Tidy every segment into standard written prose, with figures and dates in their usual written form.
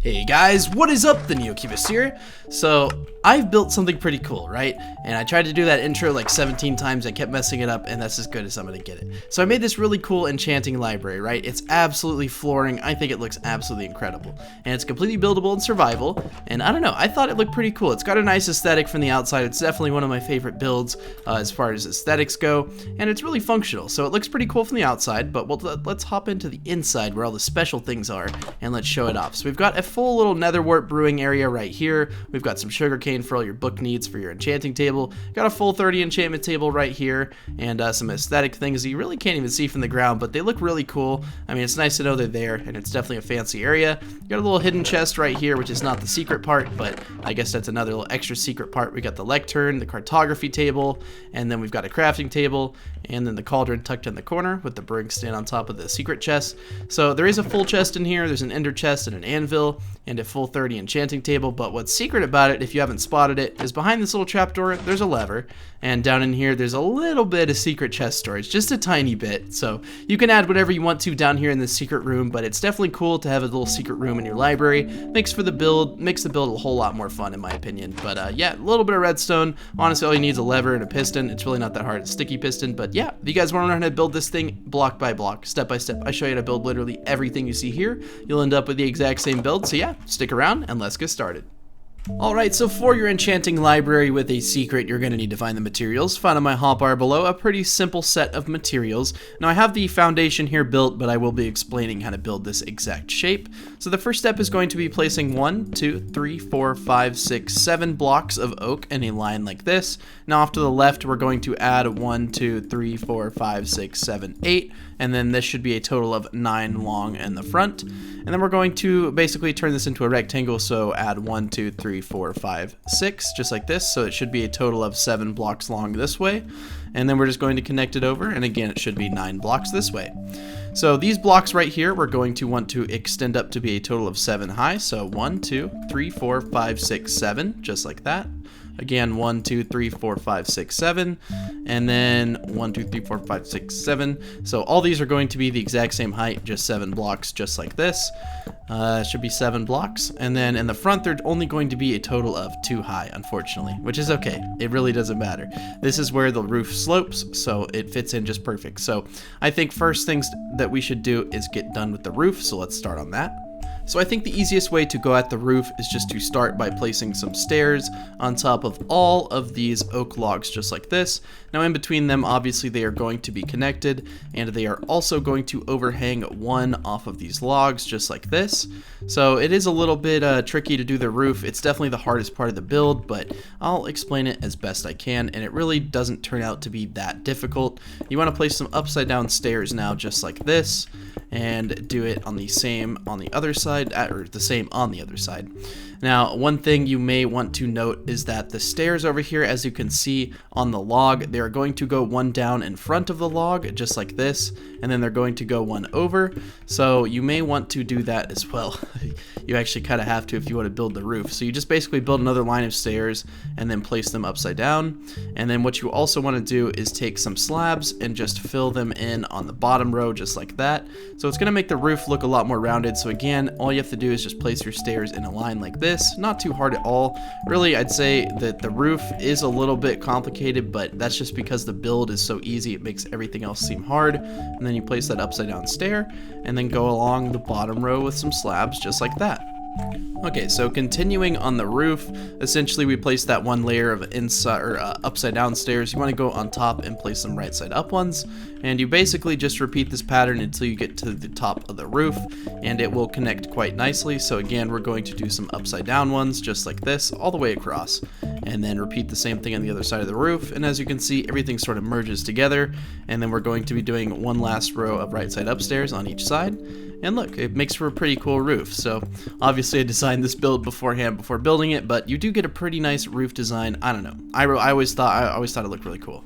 Hey guys, what is up? The NeoCubist here. So, I've built something pretty cool, right? And I tried to do that intro like 17 times, I kept messing it up, and that's as good as I'm gonna get it. So I made this really cool enchanting library, right? It's absolutely flooring, I think it looks absolutely incredible. And it's completely buildable and survival, and I don't know, I thought it looked pretty cool. It's got a nice aesthetic from the outside, it's definitely one of my favorite builds as far as aesthetics go, and it's really functional, so it looks pretty cool from the outside, but let's hop into the inside where all the special things are, and let's show it off. So we've got a full little netherwort brewing area right here. We've got some sugarcane for all your book needs for your enchanting table. Got a full 30 enchantment table right here, and some aesthetic things that you really can't even see from the ground, but they look really cool. I mean, it's nice to know they're there, and it's definitely a fancy area. Got a little hidden chest right here, which is not the secret part, but I guess that's another little extra secret part. We got the lectern, the cartography table, and then we've got a crafting table, and then the cauldron tucked in the corner with the brewing stand on top of the secret chest. So there is a full chest in here. There's an ender chest and an anvil and a full 30 enchanting table, but what's secret about it, if you haven't spotted it, is behind this little trapdoor there's a lever, and down in here there's a little bit of secret chest storage, just a tiny bit. So you can add whatever you want to down here in this secret room, but it's definitely cool to have a little secret room in your library. Makes the build a whole lot more fun in my opinion. But yeah, a little bit of redstone. Honestly, all you need is a lever and a piston. It's really not that hard. It's a sticky piston, but yeah, if you guys want to learn how to build this thing block by block, step by step, I show you how to build literally everything you see here. You'll end up with the exact same build. So yeah, stick around and let's get started. Alright, so for your enchanting library with a secret, you're going to need to find the materials. Found on my hotbar below, a pretty simple set of materials. Now I have the foundation here built, but I will be explaining how to build this exact shape. So the first step is going to be placing 1, 2, 3, 4, 5, 6, 7 blocks of oak in a line like this. Now off to the left, we're going to add 1, 2, 3, 4, 5, 6, 7, 8, and then this should be a total of 9 long in the front. And then we're going to basically turn this into a rectangle, so add 1, 2, 3, 4, 5, 6, just like this. So it should be a total of 7 blocks long this way. And then we're just going to connect it over, and again, it should be 9 blocks this way. So these blocks right here, we're going to want to extend up to be a total of 7 high. So 1, 2, 3, 4, 5, 6, 7, just like that. Again, 1, 2, 3, 4, 5, 6, 7, and then 1, 2, 3, 4, 5, 6, 7. So all these are going to be the exact same height, just 7 blocks, just like this. Should be 7 blocks, and then in the front, they're only going to be a total of 2 high, unfortunately, which is okay. It really doesn't matter. This is where the roof slopes, so it fits in just perfect. So I think first things that we should do is get done with the roof, so let's start on that. So I think the easiest way to go at the roof is just to start by placing some stairs on top of all of these oak logs, just like this. Now in between them, obviously they are going to be connected, and they are also going to overhang one off of these logs, just like this. So it is a little bit tricky to do the roof. It's definitely the hardest part of the build, but I'll explain it as best I can, and it really doesn't turn out to be that difficult. You want to place some upside down stairs now, just like this, and do it on the same on the other side, or the same on the other side. Now, one thing you may want to note is that the stairs over here, as you can see on the log, they are going to go one down in front of the log, just like this, and then they're going to go one over. So you may want to do that as well. You actually kind of have to if you want to build the roof. So you just basically build another line of stairs and then place them upside down. And then what you also want to do is take some slabs and just fill them in on the bottom row, just like that. So it's going to make the roof look a lot more rounded. So again, all you have to do is just place your stairs in a line like this. Not too hard at all. Really, I'd say that the roof is a little bit complicated, but that's just because the build is so easy, it makes everything else seem hard. And then you place that upside down stair and then go along the bottom row with some slabs, just like that. Okay, so continuing on the roof, essentially we place that one layer of upside down stairs. You want to go on top and place some right side up ones, and you basically just repeat this pattern until you get to the top of the roof, and it will connect quite nicely. So again, we're going to do some upside down ones just like this all the way across, and then repeat the same thing on the other side of the roof. And as you can see, everything sort of merges together, and then we're going to be doing one last row of right side upstairs on each side. And look, it makes for a pretty cool roof. So obviously I designed this build beforehand before building it, but you do get a pretty nice roof design. I don't know. I always thought it looked really cool.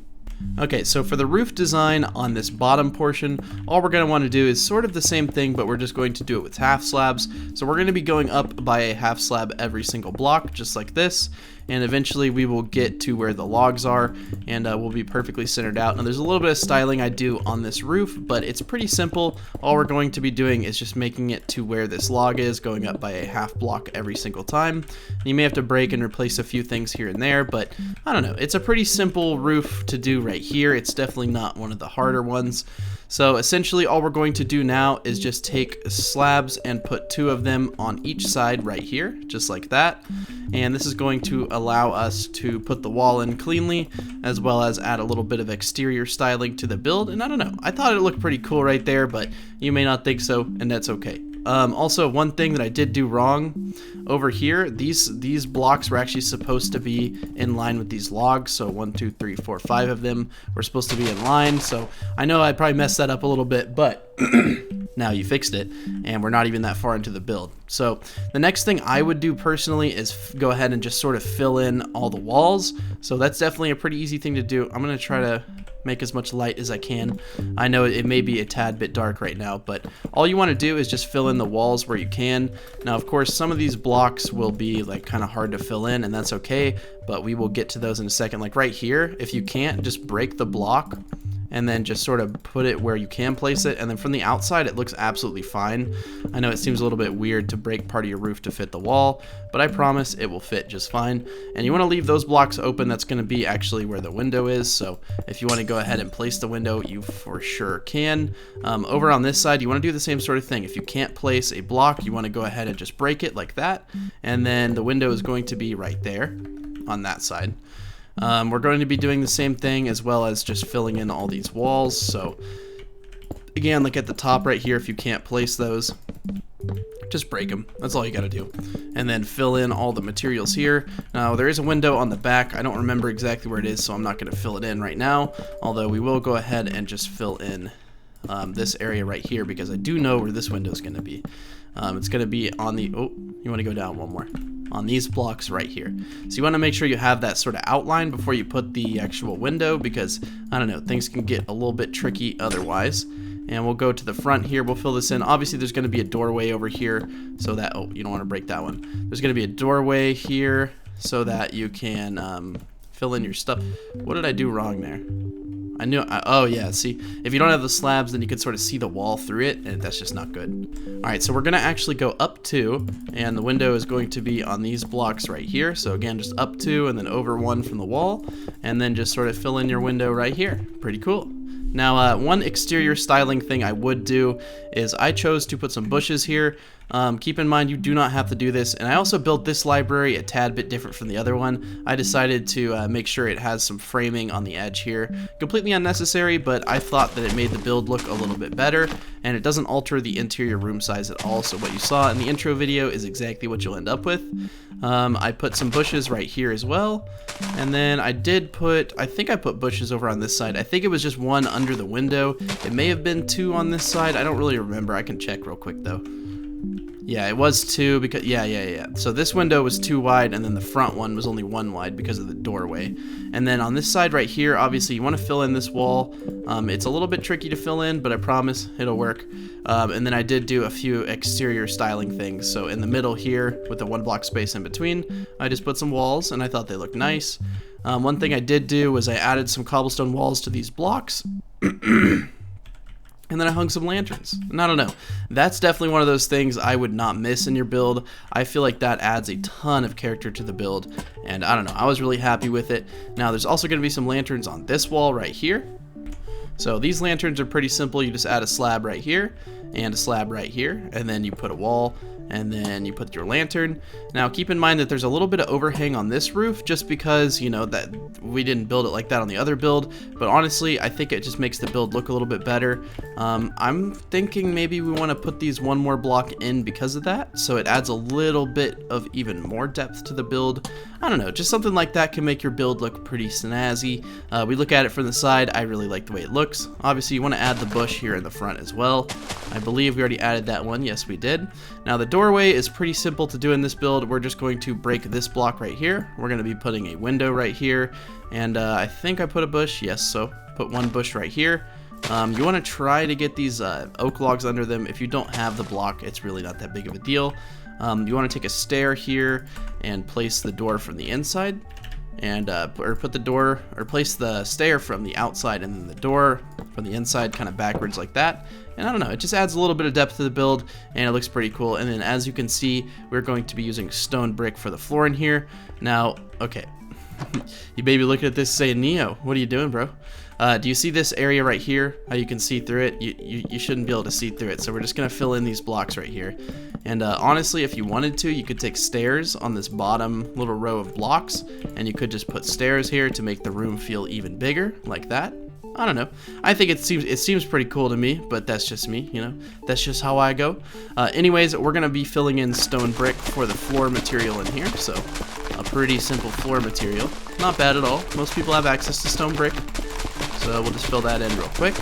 Okay, so for the roof design on this bottom portion, all we're going to want to do is sort of the same thing, but we're just going to do it with half slabs. So we're going to be going up by a half slab every single block, just like this. and eventually we will get to where the logs are, and we'll be perfectly centered out. Now there's a little bit of styling I do on this roof, but it's pretty simple. All we're going to be doing is just making it to where this log is, going up by a half block every single time. You may have to break and replace a few things here and there, but I don't know, it's a pretty simple roof to do right here. It's definitely not one of the harder ones. So essentially all we're going to do now is just take slabs and put 2 of them on each side right here, just like that. And this is going to allow us to put the wall in cleanly, as well as add a little bit of exterior styling to the build. And I don't know, I thought it looked pretty cool right there, but you may not think so, and that's okay. Also, one thing that I did do wrong over here, these blocks were actually supposed to be in line with these logs. So 1, 2, 3, 4, 5 of them were supposed to be in line. So I know I probably messed that up a little bit, but now you fixed it, and we're not even that far into the build. So the next thing I would do personally is go ahead and just sort of fill in all the walls. So that's definitely a pretty easy thing to do. I'm going to try to make as much light as I can. I know it may be a tad bit dark right now, but all you want to do is just fill in the walls where you can. Now, of course, some of these blocks will be like kind of hard to fill in, and that's okay, but we will get to those in a second. Like right here, if you can't, just break the block and then just sort of put it where you can place it, and then from the outside it looks absolutely fine. I know it seems a little bit weird to break part of your roof to fit the wall, but I promise it will fit just fine. And you want to leave those blocks open. That's going to be actually where the window is, so if you want to go ahead and place the window, you for sure can. Over on this side, you want to do the same sort of thing. If you can't place a block, you want to go ahead and just break it like that, and then the window is going to be right there on that side. We're going to be doing the same thing, as well as just filling in all these walls. So again, like at the top right here, if you can't place those, just break them. That's all you got to do. And then fill in all the materials here. Now there is a window on the back. I don't remember exactly where it is, so I'm not going to fill it in right now, although we will go ahead and just fill in this area right here, because I do know where this window is going to be. It's going to be on the, oh, you want to go down one more, on these blocks right here. So you want to make sure you have that sort of outline before you put the actual window, because I don't know, things can get a little bit tricky otherwise. And we'll go to the front here, we'll fill this in. Obviously there's going to be a doorway over here, so that, oh, you don't want to break that one. There's going to be a doorway here so that you can fill in your stuff. What did I do wrong there? I knew, oh yeah, see, if you don't have the slabs, then you can sort of see the wall through it, and that's just not good. Alright, so we're going to actually go up 2, and the window is going to be on these blocks right here. So again, just up 2, and then over 1 from the wall, and then just sort of fill in your window right here. Pretty cool. Now, one exterior styling thing I would do is I chose to put some bushes here. Keep in mind, you do not have to do this, and I also built this library a tad bit different from the other one. I decided to make sure it has some framing on the edge here. Completely unnecessary, but I thought that it made the build look a little bit better, and it doesn't alter the interior room size at all. So what you saw in the intro video is exactly what you'll end up with. I put some bushes right here as well, and then I think I put bushes over on this side. I think it was just 1 under the window. It may have been 2 on this side. I don't really remember. I can check real quick though. Yeah, it was 2 because, yeah. So this window was 2 wide, and then the front one was only 1 wide because of the doorway. And then on this side right here, obviously you want to fill in this wall. It's a little bit tricky to fill in, but I promise it'll work. And then I did do a few exterior styling things. So in the middle here, with the 1 block space in between, I just put some walls, and I thought they looked nice. One thing I did do was I added some cobblestone walls to these blocks. And then I hung some lanterns. And I don't know, that's definitely one of those things I would not miss in your build. I feel like that adds a ton of character to the build, and I don't know, I was really happy with it. Now there's also going to be some lanterns on this wall right here. So these lanterns are pretty simple. You just add a slab right here and a slab right here, and then you put a wall, and then you put your lantern. Now keep in mind that there's a little bit of overhang on this roof, just because, you know, that we didn't build it like that on the other build, but honestly I think it just makes the build look a little bit better. I'm thinking maybe we want to put these 1 more block in because of that, so it adds a little bit of even more depth to the build. I don't know, just something like that can make your build look pretty snazzy. We look at it from the side, I really like the way it looks. Obviously you want to add the bush here in the front as well. I believe we already added that one. Yes, we did. Now the doorway is pretty simple to do in this build. We're just going to break this block right here. We're going to be putting a window right here, and I think I put a bush. Yes, so put 1 bush right here. You want to try to get these oak logs under them. If you don't have the block, it's really not that big of a deal. You want to take a stair here and place the door from the inside, and place the stair from the outside and then the door from the inside kind of backwards like that. And I don't know, it just adds a little bit of depth to the build, and it looks pretty cool. And then as you can see, we're going to be using stone brick for the floor in here. Now, okay, you may be looking at this saying, Neo, what are you doing, bro? Do you see this area right here? How you can see through it? You shouldn't be able to see through it, so we're just gonna fill in these blocks right here. And honestly, if you wanted to, you could take stairs on this bottom little row of blocks, and you could just put stairs here to make the room feel even bigger, like that. I don't know. I think it seems pretty cool to me, but that's just me, you know. That's just how I go. Anyways, we're gonna be filling in stone brick for the floor material in here, so a pretty simple floor material. Not bad at all. Most people have access to stone brick, so we'll just fill that in real quick.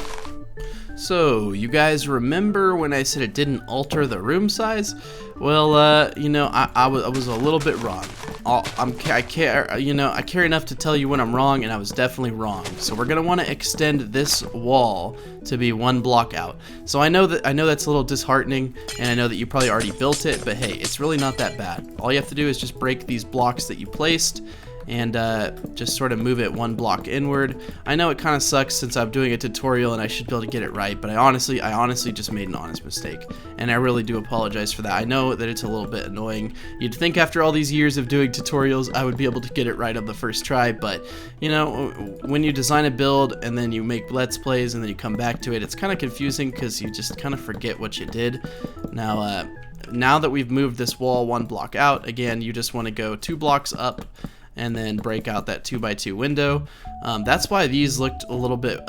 So, you guys remember when I said it didn't alter the room size? Well, you know, I was a little bit wrong. I care enough to tell you when I'm wrong, and I was definitely wrong. So we're gonna want to extend this wall to be 1 block out. So I know that's a little disheartening, and I know that you probably already built it, but hey, it's really not that bad. All you have to do is just break these blocks that you placed, and just sort of move it 1 block inward. I know it kind of sucks since I'm doing a tutorial and I should be able to get it right, but I honestly just made an honest mistake, and I really do apologize for that. I know that it's a little bit annoying. You'd think after all these years of doing tutorials I would be able to get it right on the first try, but you know, when you design a build and then you make let's plays and then you come back to it, it's kind of confusing because you just kind of forget what you did. Now that we've moved this wall 1 block out, again, you just want to go 2 blocks up and then break out that 2x2 window. That's why these looked a little bit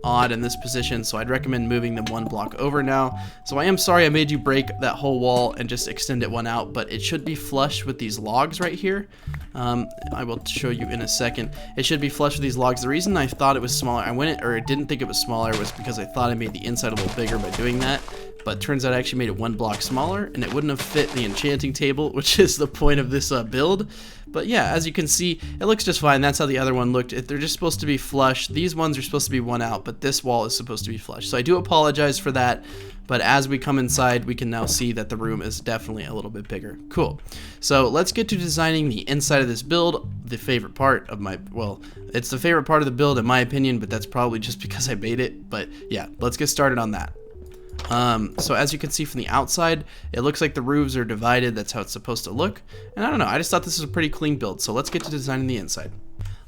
odd in this position, so I'd recommend moving them 1 block over now. So I am sorry I made you break that whole wall and just extend it 1 out, but it should be flush with these logs right here. I will show you in a second. It should be flush with these logs. The reason I thought it was smaller, didn't think it was smaller, was because I thought I made the inside a little bigger by doing that. But turns out I actually made it 1 block smaller, and it wouldn't have fit the enchanting table, which is the point of this build. But yeah, as you can see, it looks just fine. That's how the other one looked. They're just supposed to be flush. These ones are supposed to be 1 out, but this wall is supposed to be flush. So I do apologize for that, but as we come inside, we can now see that the room is definitely a little bit bigger. Cool. So let's get to designing the inside of this build, the favorite part of my, well, it's the favorite part of the build in my opinion, but that's probably just because I made it. But yeah, let's get started on that. So as you can see from the outside, it looks like the roofs are divided. That's how it's supposed to look. And I don't know, I just thought this was a pretty clean build. So let's get to designing the inside.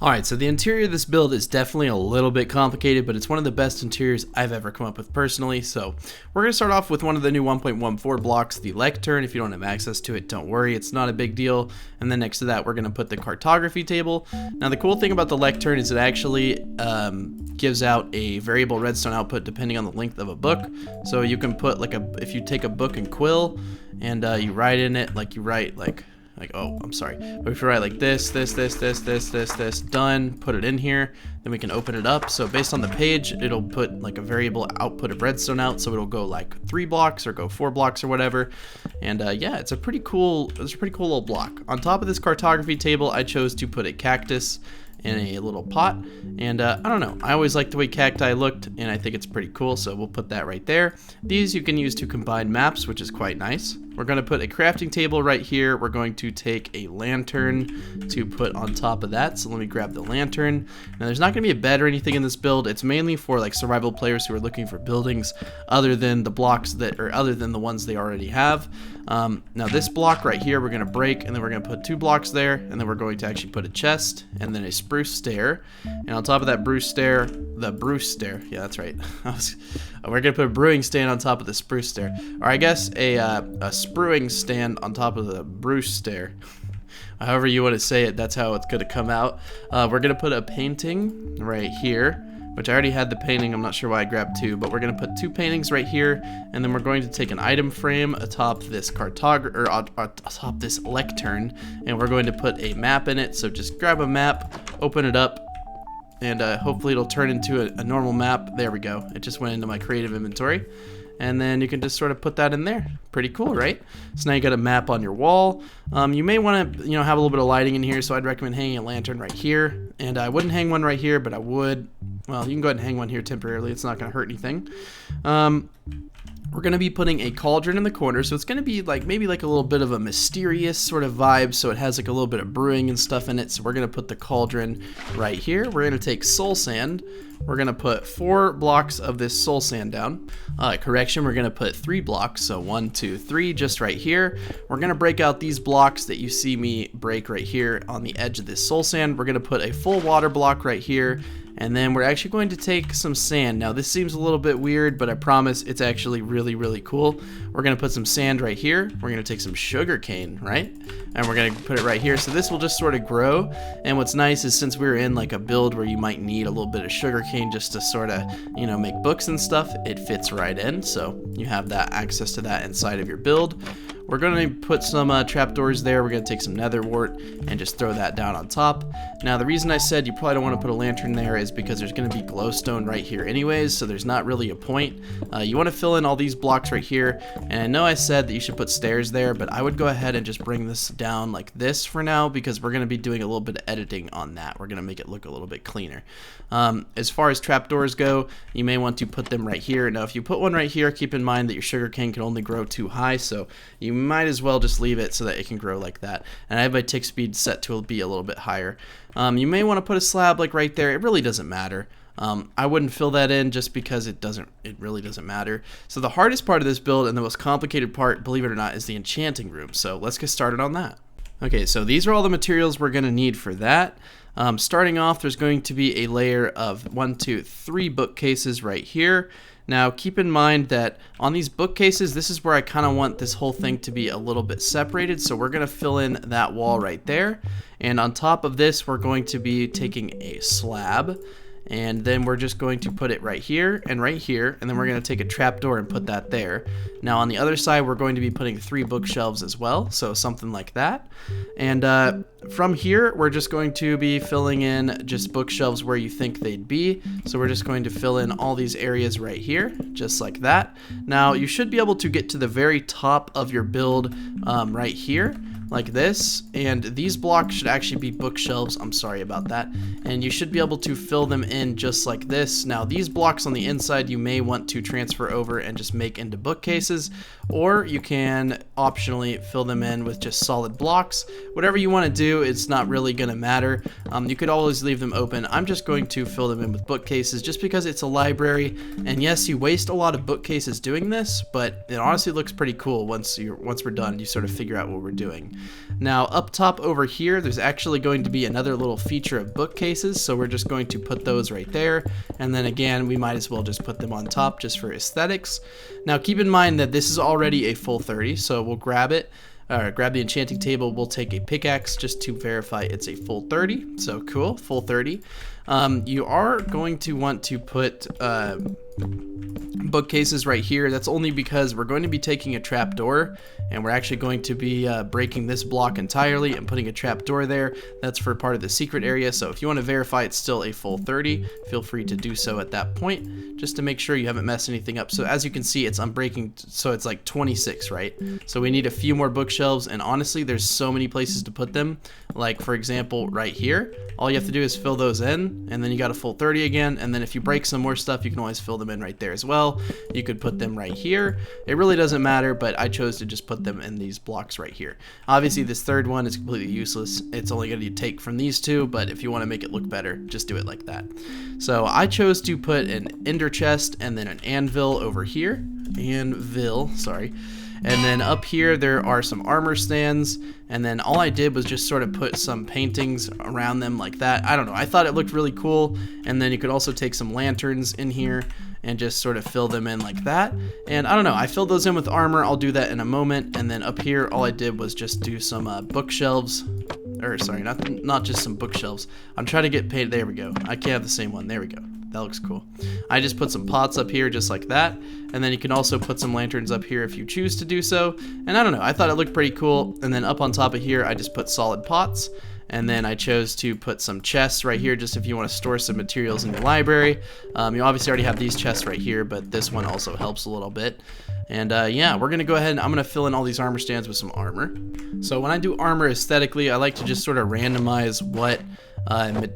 Alright, so the interior of this build is definitely a little bit complicated, but it's one of the best interiors I've ever come up with personally. So we're going to start off with one of the new 1.14 blocks, the lectern. If you don't have access to it, don't worry, it's not a big deal. And then next to that, we're going to put the cartography table. Now the cool thing about the lectern is it actually gives out a variable redstone output depending on the length of a book. So you can put if you take a book and quill and you write in it, like you write oh, I'm sorry. But if you write like this, done, put it in here, then we can open it up. So based on the page, it'll put like a variable output of redstone out. So it'll go like 3 blocks or go 4 blocks or whatever. And yeah, it's a pretty cool little block. On top of this cartography table, I chose to put a cactus in a little pot, and I don't know, I always liked the way cacti looked, and I think it's pretty cool, so we'll put that right there. These you can use to combine maps, which is quite nice. We're going to put a crafting table right here. We're going to take a lantern to put on top of that, so let me grab the lantern. Now there's not going to be a bed or anything in this build. It's mainly for like survival players who are looking for buildings other than the blocks other than the ones they already have. Now this block right here we're going to break, and then we're going to put 2 blocks there, and then we're going to actually put a chest and then a spruce stair, and on top of that Bruce stair, yeah, that's right. We're going to put a brewing stand on top of the spruce stair, or I guess a spruing stand on top of the Bruce stair. However you want to say it, that's how it's going to come out. We're going to put a painting right here, which I already had the painting. I'm not sure why I grabbed 2, but we're going to put 2 paintings right here, and then we're going to take an item frame atop this atop this lectern, and we're going to put a map in it. So just grab a map, open it up, and hopefully it'll turn into a normal map. There we go. It just went into my creative inventory. And then you can just sort of put that in there. Pretty cool, right? So now you got a map on your wall. You may want to, have a little bit of lighting in here, so I'd recommend hanging a lantern right here. And I wouldn't hang one right here, but I would. Well, you can go ahead and hang one here temporarily. It's not going to hurt anything. we're going to be putting a cauldron in the corner, so it's going to be like maybe like a little bit of a mysterious sort of vibe, so it has like a little bit of brewing and stuff in it. So we're going to put the cauldron right here. We're going to take soul sand. We're going to put 4 blocks of this soul sand down. Correction, we're going to put 3 blocks, so 1, 2, 3, just right here. We're going to break out these blocks that you see me break right here on the edge of this soul sand. We're going to put a full water block right here. And then we're actually going to take some sand. Now this seems a little bit weird, but I promise it's actually really, really cool. We're gonna put some sand right here. We're gonna take some sugar cane, right? And we're gonna put it right here. So this will just sort of grow. And what's nice is since we're in like a build where you might need a little bit of sugar cane just to sort of, you know, make books and stuff, it fits right in. So you have that access to that inside of your build. We're going to put some trapdoors there. We're going to take some nether wart and just throw that down on top. Now the reason I said you probably don't want to put a lantern there is because there's going to be glowstone right here anyways, so there's not really a point. You want to fill in all these blocks right here, and I know I said that you should put stairs there, but I would go ahead and just bring this down like this for now because we're going to be doing a little bit of editing on that. We're going to make it look a little bit cleaner. As far as trapdoors go, you may want to put them right here. Now if you put one right here, keep in mind that your sugar cane can only grow too high, so you might as well just leave it so that it can grow like that. And I have my tick speed set to be a little bit higher. You may want to put a slab like right there. It really doesn't matter. I wouldn't fill that in just because it really doesn't matter. So the hardest part of this build and the most complicated part, believe it or not, is the enchanting room. So let's get started on that. Okay, so these are all the materials we're going to need for that. Starting off, there's going to be a layer of 1, 2, 3 bookcases right here. Now keep in mind that on these bookcases, this is where I kind of want this whole thing to be a little bit separated, so we're going to fill in that wall right there. And on top of this, we're going to be taking a slab, and then we're just going to put it right here, and then we're going to take a trapdoor and put that there. Now on the other side, we're going to be putting 3 bookshelves as well, so something like that. And from here, we're just going to be filling in just bookshelves where you think they'd be. So we're just going to fill in all these areas right here, just like that. Now you should be able to get to the very top of your build right here, like this, and these blocks should actually be bookshelves. I'm sorry about that. And you should be able to fill them in just like this. Now these blocks on the inside you may want to transfer over and just make into bookcases, or you can optionally fill them in with just solid blocks. Whatever you want to do, it's not really going to matter. You could always leave them open. I'm just going to fill them in with bookcases just because it's a library, and yes, you waste a lot of bookcases doing this, but it honestly looks pretty cool once we're done. You sort of figure out what we're doing. Now up top over here, there's actually going to be another little feature of bookcases, so we're just going to put those right there, and then again we might as well just put them on top just for aesthetics. Now keep in mind that this is already a full 30, so we'll grab it. Grab the enchanting table, we'll take a pickaxe just to verify it's a full 30. So cool, full 30. You are going to want to put bookcases right here. That's only because we're going to be taking a trapdoor, and we're actually going to be breaking this block entirely and putting a trapdoor there. That's for part of the secret area, so if you want to verify it's still a full 30, feel free to do so at that point, just to make sure you haven't messed anything up. So as you can see, I'm breaking, so it's like 26, right? So we need a few more bookshelves, and honestly, there's so many places to put them. Like for example, right here, all you have to do is fill those in, and then you got a full 30 again, and then if you break some more stuff, you can always fill them in right there as well. You could put them right here. It really doesn't matter, but I chose to just put them in these blocks right here. Obviously, this third one is completely useless. It's only going to take from these two, but if you want to make it look better, just do it like that. So I chose to put an ender chest and then an anvil over here. Anvil, sorry. And then up here there are some armor stands, and then all I did was just sort of put some paintings around them like that. I don't know, I thought it looked really cool. And then you could also take some lanterns in here and just sort of fill them in like that. And I don't know, I filled those in with armor. I'll do that in a moment. And then up here all I did was just do some bookshelves, or sorry, not just some bookshelves. I'm trying to get paid. There we go. I can't have the same one. There we go. That looks cool. I just put some pots up here just like that, and then you can also put some lanterns up here if you choose to do so. And I don't know, I thought it looked pretty cool. And then up on top of here I just put solid pots, and then I chose to put some chests right here just if you want to store some materials in your library. You obviously already have these chests right here, but this one also helps a little bit. And yeah, we're gonna go ahead and I'm gonna fill in all these armor stands with some armor. So when I do armor aesthetically, I like to just sort of randomize what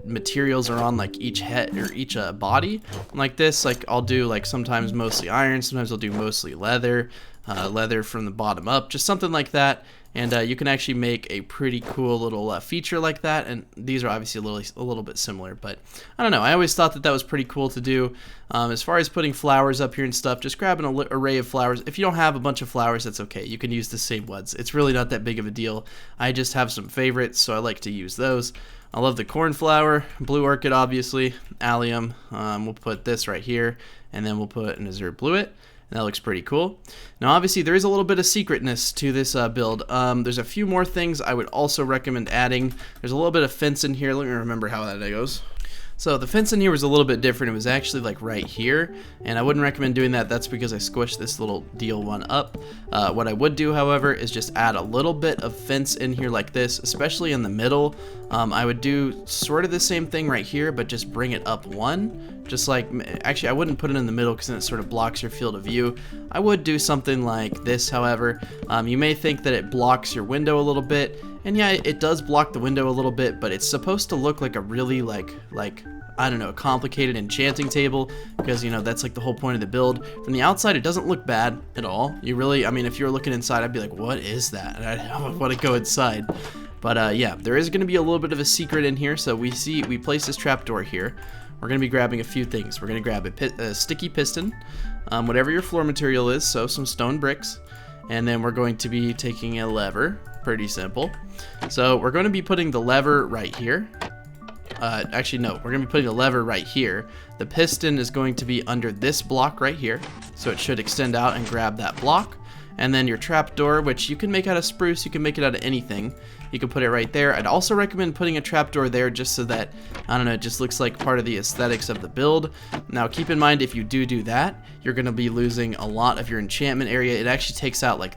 materials are on like each head or each body. Like this, like I'll do like sometimes mostly iron, sometimes I'll do mostly leather, leather from the bottom up, just something like that. And you can actually make a pretty cool little feature like that. And these are obviously a little bit similar, but I don't know. I always thought that that was pretty cool to do. As far as putting flowers up here and stuff, just grab an array of flowers. If you don't have a bunch of flowers, that's okay. You can use the same ones. It's really not that big of a deal. I just have some favorites, so I like to use those. I love the cornflower, blue orchid, obviously, allium. We'll put this right here, and then we'll put an azure bluet. That looks pretty cool. Now, obviously, there is a little bit of secretness to this build. There's a few more things I would also recommend adding. There's a little bit of fence in here. Let me remember how that goes. So the fence in here was a little bit different. It was actually like right here, and I wouldn't recommend doing that. That's because I squished this little deal one up. What I would do, however, is just add a little bit of fence in here like this, especially in the middle. I would do sort of the same thing right here, but just bring it up one. Just like, actually, I wouldn't put it in the middle because then it sort of blocks your field of view. I would do something like this, however. You may think that it blocks your window a little bit, and yeah, it does block the window a little bit, but it's supposed to look like a really like I don't know, complicated enchanting table, because, you know, that's like the whole point of the build. From the outside, it doesn't look bad at all. You really, I mean, if you were looking inside, I'd be like, what is that? And I want to go inside. But yeah, there is going to be a little bit of a secret in here. So we place this trapdoor here. We're going to be grabbing a few things. We're going to grab a sticky piston, whatever your floor material is, so some stone bricks. And then we're going to be taking a lever. Pretty simple. So we're going to be putting the lever right here. Actually, no, we're going to be putting a lever right here. The piston is going to be under this block right here, so it should extend out and grab that block. And then your trapdoor, which you can make out of spruce, you can make it out of anything. You can put it right there. I'd also recommend putting a trapdoor there just so that, I don't know, it just looks like part of the aesthetics of the build. Now, keep in mind, if you do that, you're going to be losing a lot of your enchantment area. It actually takes out like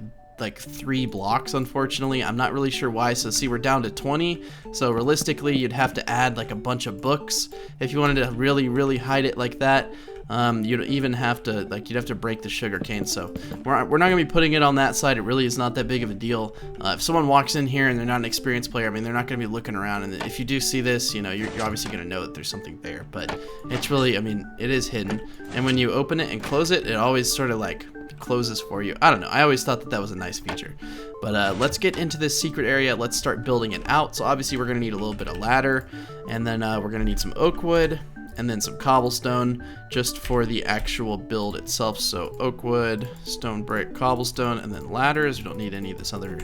3 blocks, unfortunately. I'm not really sure why. So see, we're down to 20. So realistically, you'd have to add like a bunch of books if you wanted to really hide it like that. You'd even have to you'd have to break the sugar cane. So we're not gonna be putting it on that side. It really is not that big of a deal. If someone walks in here and they're not an experienced player, I mean, they're not gonna be looking around, and if you do see this, you know, you're obviously gonna know that there's something there, but it's really, I mean, it is hidden. And when you open it and close it, it always sort of like closes for you. I don't know, I always thought that that was a nice feature. But let's get into this secret area. Let's start building it out. So obviously we're gonna need a little bit of ladder, and then we're gonna need some oak wood, and then some cobblestone just for the actual build itself. So oak wood, stone brick, cobblestone, and then ladders. We don't need any of this other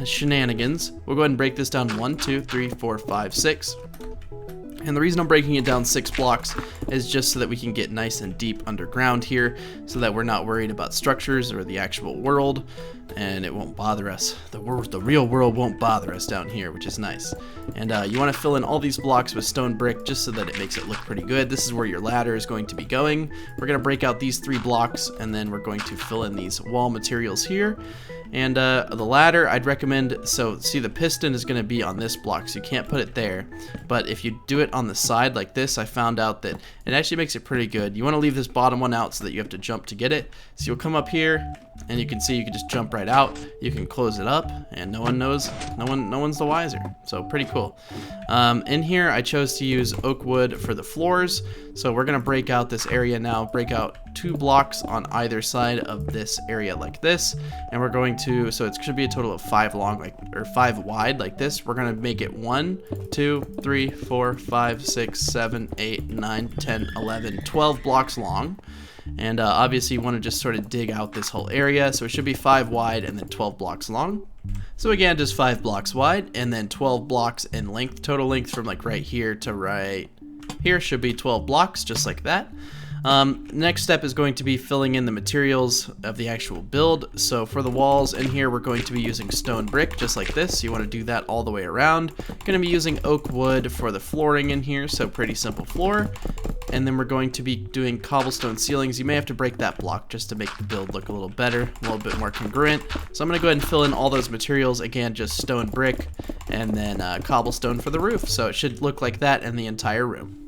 shenanigans. We'll go ahead and break this down 1, 2, 3, 4, 5, 6. And the reason I'm breaking it down 6 blocks is just so that we can get nice and deep underground here, so that we're not worried about structures or the actual world, and it won't bother us. The real world won't bother us down here, which is nice. And you want to fill in all these blocks with stone brick just so that it makes it look pretty good. This is where your ladder is going to be going. We're going to break out these 3 blocks, and then we're going to fill in these wall materials here. And the ladder, I'd recommend, so see, the piston is going to be on this block, so you can't put it there. But if you do it on the side like this, I found out that it actually makes it pretty good. You want to leave this bottom one out so that you have to jump to get it. So you'll come up here, and you can see you can just jump right out. You can close it up, and no one knows, no one's the wiser. So pretty cool. In here, I chose to use oak wood for the floors. So we're going to break out this area now, break out 2 blocks on either side of this area like this, and we're going to, so it should be a total of 5 long, or 5 wide like this. We're going to make it 1, 2, 3, 4, 5, 6, 7, 8, 9, 10, 11, 12 blocks long. And obviously you want to just sort of dig out this whole area, so it should be 5 wide and then 12 blocks long. So again, just 5 blocks wide and then 12 blocks in length. Total length from like right here to right here should be 12 blocks, just like that. Next step is going to be filling in the materials of the actual build. So for the walls in here, we're going to be using stone brick just like this. You want to do that all the way around. Going to be using oak wood for the flooring in here, so pretty simple floor. And then we're going to be doing cobblestone ceilings. You may have to break that block just to make the build look a little better, a little bit more congruent. So I'm going to go ahead and fill in all those materials. Again, just stone brick and then cobblestone for the roof. So it should look like that in the entire room.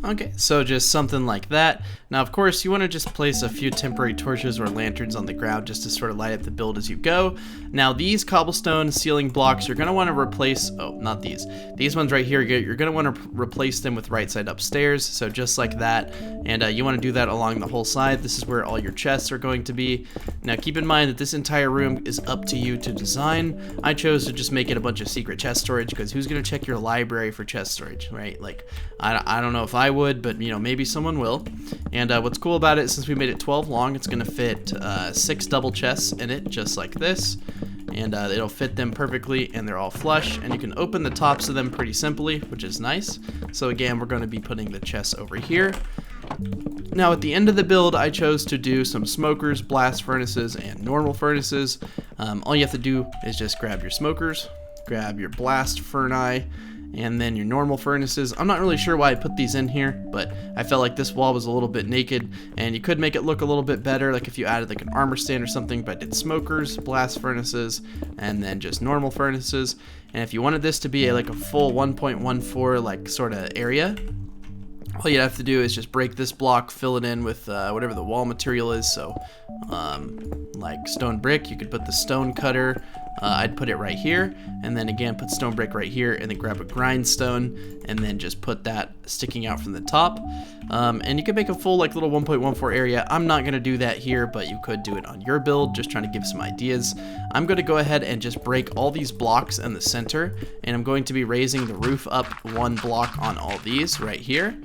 Okay, so just something like that. Now, of course, you want to just place a few temporary torches or lanterns on the ground just to sort of light up the build as you go. Now, these cobblestone ceiling blocks, you're going to want to replace, oh, not these. These ones right here, you're going to want to replace them with right side upstairs, so just like that. And you want to do that along the whole side. This is where all your chests are going to be. Now, keep in mind that this entire room is up to you to design. I chose to just make it a bunch of secret chest storage, because who's going to check your library for chest storage, right? Like, I don't know if I would, but you know, maybe someone will. And what's cool about it, since we made it 12 long, it's gonna fit 6 double chests in it, just like this. And it'll fit them perfectly, and they're all flush, and you can open the tops of them pretty simply, which is nice. So again, we're going to be putting the chests over here. Now at the end of the build, I chose to do some smokers, blast furnaces, and normal furnaces. All you have to do is just grab your smokers, grab your blast furnace, and then your normal furnaces. I'm not really sure why I put these in here, but I felt like this wall was a little bit naked, and you could make it look a little bit better, like if you added like an armor stand or something, but I did smokers, blast furnaces, and then just normal furnaces. And if you wanted this to be like a full 1.14 like sort of area, all you'd have to do is just break this block, fill it in with whatever the wall material is. So like stone brick, you could put the stone cutter. I'd put it right here, and then again put stone brick right here, and then grab a grindstone, and then just put that sticking out from the top. And you could make a full like little 1.14 area. I'm not gonna do that here, but you could do it on your build, just trying to give some ideas. I'm gonna go ahead and just break all these blocks in the center, and I'm going to be raising the roof up 1 block on all these right here.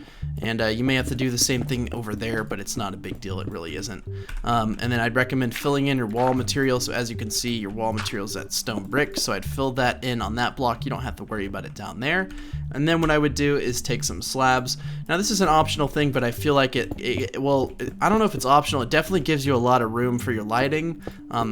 And you may have to do the same thing over there, but it's not a big deal, it really isn't. And then I'd recommend filling in your wall material. So as you can see, your wall material is that stone brick, so I'd fill that in on that block. You don't have to worry about it down there. And then what I would do is take some slabs. Now this is an optional thing, but I feel like well, I don't know if it's optional. It definitely gives you a lot of room for your lighting.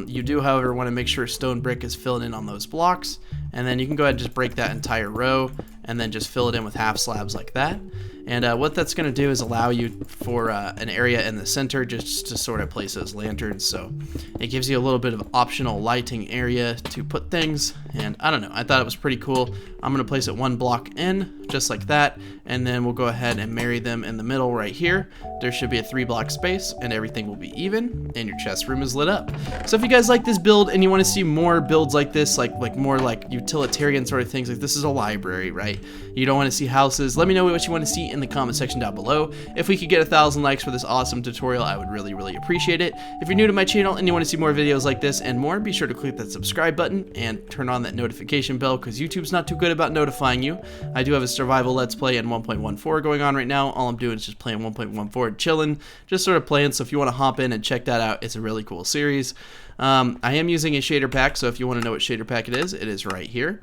You do, however, want to make sure stone brick is filled in on those blocks. And then you can go ahead and just break that entire row, and then just fill it in with half slabs like that. And what that's going to do is allow you for an area in the center just to sort of place those lanterns. So it gives you a little bit of optional lighting area to put things. And I don't know, I thought it was pretty cool. I'm going to place it 1 block in, just like that. And then we'll go ahead and marry them in the middle right here. There should be a 3 block space, and everything will be even, and your chest room is lit up. So if you guys like this build and you want to see more builds like this, like more like utilitarian sort of things, like this is a library, right? You don't want to see houses. Let me know what you want to see in the comment section down below. If we could get 1,000 likes for this awesome tutorial, I would really, really appreciate it. If you're new to my channel and you want to see more videos like this and more, be sure to click that subscribe button and turn on that notification bell, because YouTube's not too good about notifying you. I do have a survival let's play in 1.14 going on right now. All I'm doing is just playing 1.14, chilling, just sort of playing. So if you want to hop in and check that out, it's a really cool series. I am using a shader pack, so if you want to know what shader pack it is right here.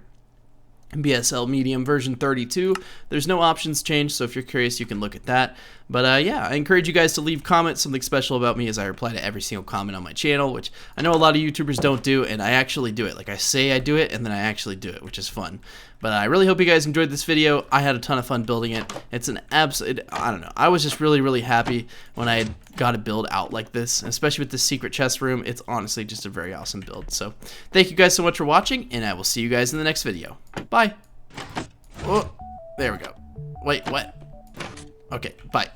BSL Medium version 32. There's no options changed, so if you're curious, you can look at that. But yeah, I encourage you guys to leave comments. Something special about me is I reply to every single comment on my channel, which I know a lot of YouTubers don't do, and I actually do it. Like, I say I do it, and then I actually do it, which is fun. But I really hope you guys enjoyed this video. I had a ton of fun building it. It's an absolute, I don't know, I was just really, really happy when I got a build out like this, especially with the secret chest room. It's honestly just a very awesome build. So thank you guys so much for watching, and I will see you guys in the next video. Bye. Oh, there we go. Wait, what? Okay, bye.